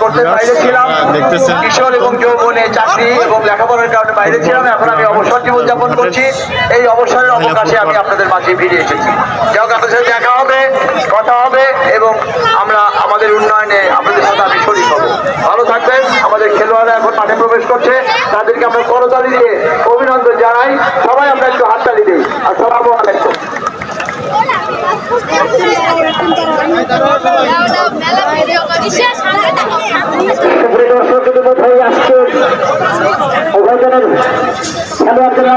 করতে বাইরে ছিলাম, কিশোর এবং যৌবনে চাকরি এবং লেখাপড়ার কারণে বাইরে ছিলাম। এখন আমি অবসর জীবন যাপন করছি। এই অবসরের অবকাশে আমি আপনাদের মাঝে ফিরে এসেছি। যাই হোক, আপনাদের সাথে দেখা হবে, কথা হবে এবং আমরা আমাদের উন্নয়নে আপনাদের সাথে আমি শরীক হব। ভালো থাকবেন। আমাদের খেলোয়াড়রা এখন মাঠে প্রবেশ করছে, তাদেরকে আমরা করতালি দিয়ে অভিনন্দন জানাই। সবাই আমরা একটু হাততালি দিই। আসসালামু আলাইকুম।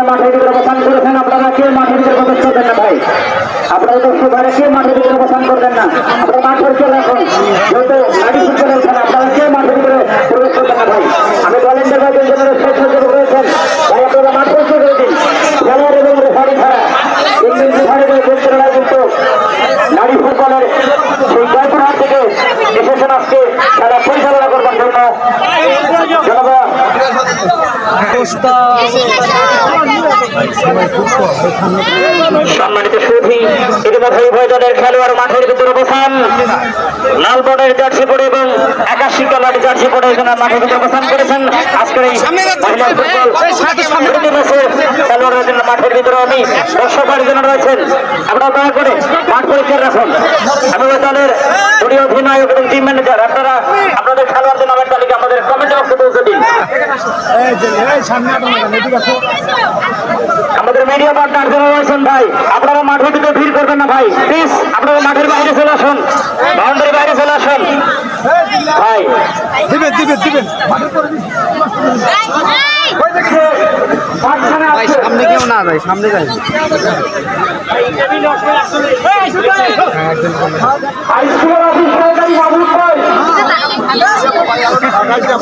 মাঠের ভিতরে অবস্থান করেছেন, আপনারা কেউ মাঠের ভিতরে প্রবেশ করবেন না ভাই। আপনারা দর্শক ভাইরা কেউ মাঠের ভিতরে অবস্থান করবেন না। আপনারা মাঠ পরিষ্কার রাখুন। যেহেতু গাড়ি ফুটবল খেলা, আপনারা কেউ মাঠের ভিতরে প্রবেশ করবেন না ভাই। আমি বলেন যে ভাই শেষ সজ্জিত রয়েছেন ভাই, আপনারা মাঠ পরিষ্কার করে দিন। খেলোয়াড় এবং রেফারি ছাড়া ইংলিশ রেফারি দেশের কিন্তু নারী ফুটবলের সেই জয়পুরহাট থেকে এসেছেন আজকে তারা পরিচালনা করবার জন্য। জনগণ সম্মানিত সুধী, ইতিমধ্যে উভয় দলের খেলোয়াড় মাঠের ভিতরে অবস্থান। লাল বর্ডের জার্সি পরে এবং 81 কালার জার্সি পরে এখানে মাঠের ভিতরে অবস্থান করেছেন। আজকের এই মহিলা ফুটবল খেলোয়াড়ের জন্য মাঠের ভিতরে আমি দর্শকের জন্য রয়েছেন। আপনারা দয়া করে মাঠ পরিষ্কার রাখুন। আমি ওই দলের দুটি অধিনায়ক এবং টিম ম্যানেজার, আপনারা আপনাদের খেলোয়াড়দের নামের তালিকা আমাদের কমেন্টে বক্সে পৌঁছে দিন। আমাদের মিডিয়া পার্টনার যারা রয়েছেন ভাই, আপনারা মাঠের ভিতরে ভিড় করবেন না ভাই, প্লিজ আপনারা মাঠের বাইরে চলে আসুন, বাউন্ডারি বাইরে চলে আসুন ভাই। দিবেন ভাই, সামনে কেউ না ভাই, সামনে যাই।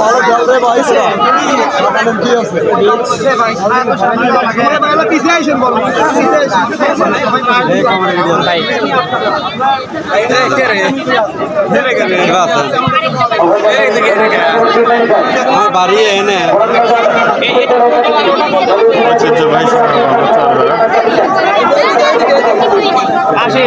ভালো জল রে ভাই, কি আছে পিছিয়ে আইসেন বল বাড়ি এনে আসে